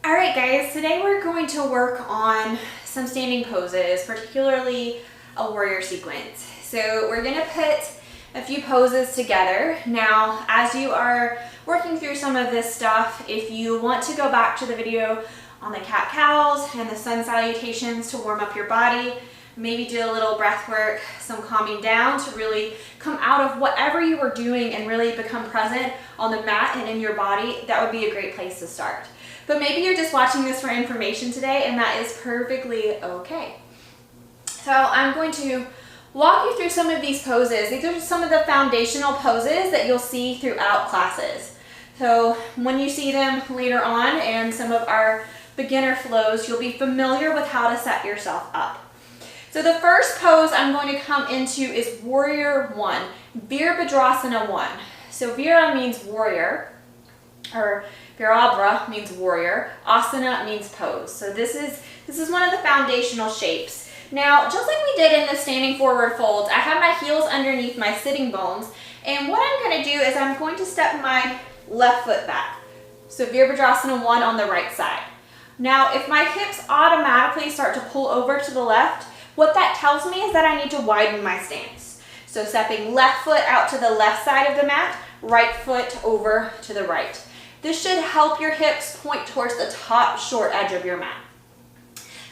All right, guys, today we're going to work on some standing poses, particularly a warrior sequence. So we're gonna put a few poses together. Now, as you are working through some of this stuff, if you want to go back to the video on the cat-cows and the sun salutations to warm up your body, maybe do a little breath work, some calming down to really come out of whatever you were doing and really become present on the mat and in your body, that would be a great place to start. But maybe you're just watching this for information today, and that is perfectly okay. So I'm going to walk you through some of these poses. These are some of the foundational poses that you'll see throughout classes. So when you see them later on and some of our beginner flows, you'll be familiar with how to set yourself up. So the first pose I'm going to come into is Warrior 1, Virabhadrasana 1. So Vira means warrior, or Virabhadra means warrior, asana means pose. So this is one of the foundational shapes. Now, just like we did in the standing forward folds, I have my heels underneath my sitting bones, and what I'm going to do is I'm going to step my left foot back. So Virabhadrasana 1 on the right side. Now, if my hips automatically start to pull over to the left, what that tells me is that I need to widen my stance. So stepping left foot out to the left side of the mat, right foot over to the right. This should help your hips point towards the top short edge of your mat.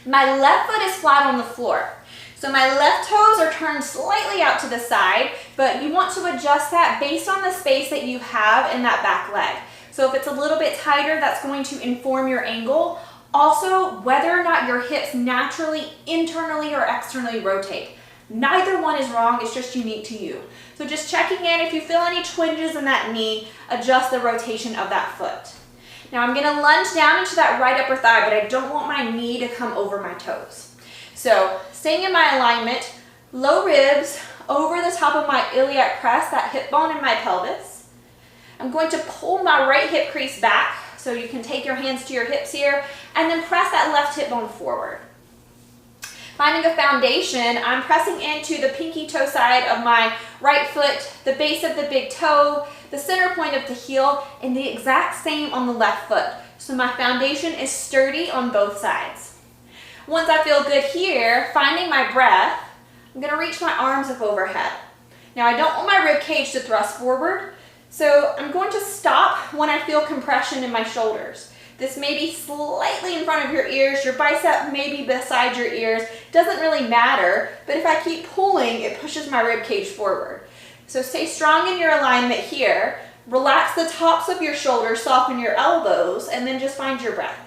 My left foot is flat on the floor. So my left toes are turned slightly out to the side, but you want to adjust that based on the space that you have in that back leg. So if it's a little bit tighter, that's going to inform your angle. Also, whether or not your hips naturally, internally, or externally rotate. Neither one is wrong, it's just unique to you. So just checking in, if you feel any twinges in that knee, adjust the rotation of that foot. Now I'm gonna lunge down into that right upper thigh, but I don't want my knee to come over my toes. So staying in my alignment, low ribs over the top of my iliac crest, that hip bone in my pelvis. I'm going to pull my right hip crease back, so you can take your hands to your hips here, and then press that left hip bone forward. Finding a foundation, I'm pressing into the pinky toe side of my right foot, the base of the big toe, the center point of the heel, and the exact same on the left foot. So my foundation is sturdy on both sides. Once I feel good here, finding my breath, I'm gonna reach my arms up overhead. Now I don't want my rib cage to thrust forward, so I'm going to stop when I feel compression in my shoulders. This may be slightly in front of your ears, your bicep may be beside your ears, doesn't really matter, but if I keep pulling, it pushes my rib cage forward. So stay strong in your alignment here, relax the tops of your shoulders, soften your elbows, and then just find your breath.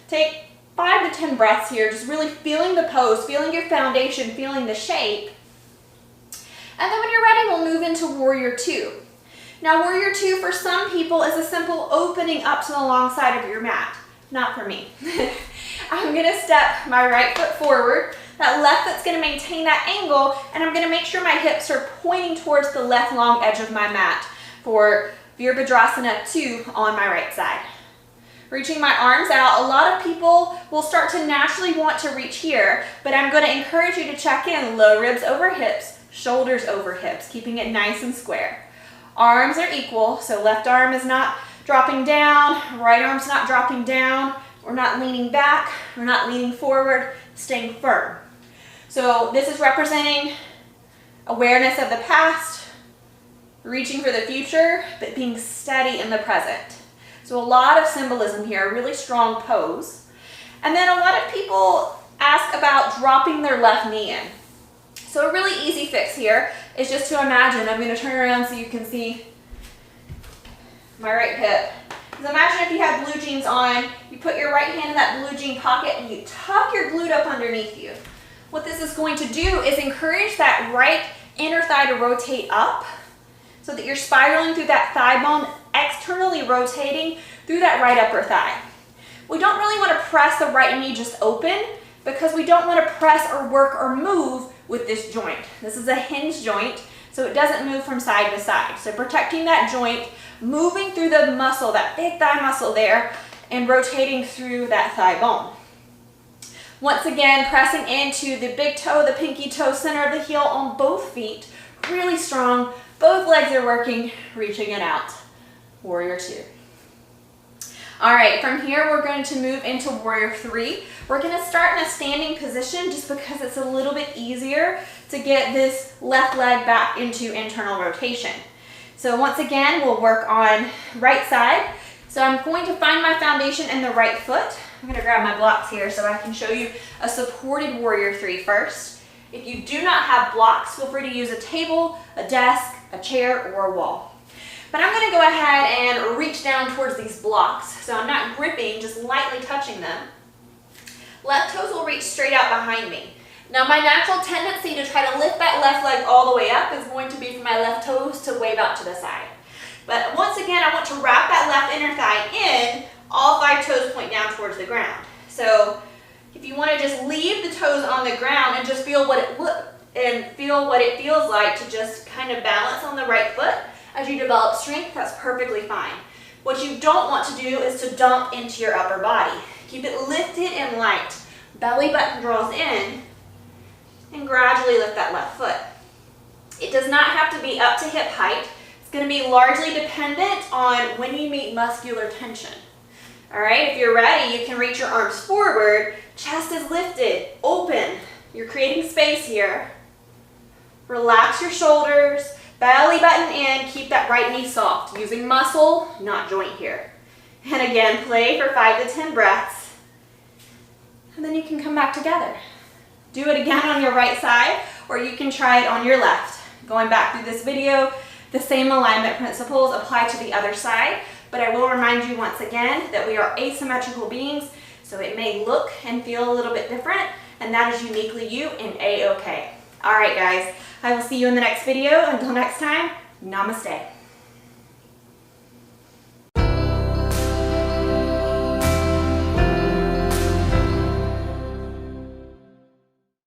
Take 5 to 10 breaths here, just really feeling the pose, feeling your foundation, feeling the shape. And then when you're ready, we'll move into Warrior 2. Now, Warrior 2 for some people is a simple opening up to the long side of your mat. Not for me. I'm gonna step my right foot forward. That left foot's gonna maintain that angle, and I'm gonna make sure my hips are pointing towards the left long edge of my mat for Virabhadrasana 2 on my right side. Reaching my arms out, a lot of people will start to naturally want to reach here, but I'm gonna encourage you to check in low ribs over hips, shoulders over hips, keeping it nice and square. Arms are equal, so left arm is not dropping down, right arm's not dropping down, we're not leaning back, we're not leaning forward, staying firm. So this is representing awareness of the past, reaching for the future, but being steady in the present. So a lot of symbolism here, a really strong pose. And then a lot of people ask about dropping their left knee in. So a really easy fix here is just to imagine, I'm going to turn around so you can see my right hip. Because imagine if you had blue jeans on, you put your right hand in that blue jean pocket and you tuck your glute up underneath you. What this is going to do is encourage that right inner thigh to rotate up so that you're spiraling through that thigh bone, externally rotating through that right upper thigh. We don't really want to press the right knee just open because we don't want to press or work or move with this joint. This is a hinge joint, so it doesn't move from side to side. So protecting that joint, moving through the muscle, that big thigh muscle there, and rotating through that thigh bone. Once again, pressing into the big toe, the pinky toe, center of the heel on both feet. Really strong, both legs are working, reaching it out. Warrior 2. All right, from here we're going to move into warrior three. We're going to start in a standing position just because it's a little bit easier to get this left leg back into internal rotation. So once again, we'll work on right side. So I'm going to find my foundation in the right foot. I'm going to grab my blocks here so I can show you a supported warrior three first. If you do not have blocks, feel free to use a table, a desk, a chair, or a wall. But I'm going to go ahead and reach down towards these blocks. So I'm not gripping, just lightly touching them. Left toes will reach straight out behind me. Now my natural tendency to try to lift that left leg all the way up is going to be for my left toes to wave out to the side. But once again, I want to wrap that left inner thigh in, all 5 toes point down towards the ground. So if you want to just leave the toes on the ground and just feel what it feels like to just kind of balance on the right foot as you develop strength, that's perfectly fine. What you don't want to do is to dump into your upper body. Keep it lifted and light. Belly button draws in and gradually lift that left foot. It does not have to be up to hip height. It's going to be largely dependent on when you meet muscular tension. All right, if you're ready, you can reach your arms forward. Chest is lifted, open. You're creating space here. Relax your shoulders. Belly button in, keep that right knee soft, using muscle, not joint here. And again, play for 5 to 10 breaths. And then you can come back together. Do it again on your right side, or you can try it on your left. Going back through this video, the same alignment principles apply to the other side, but I will remind you once again that we are asymmetrical beings, so it may look and feel a little bit different, and that is uniquely you and A-okay. All right, guys. I will see you in the next video. Until next time, namaste.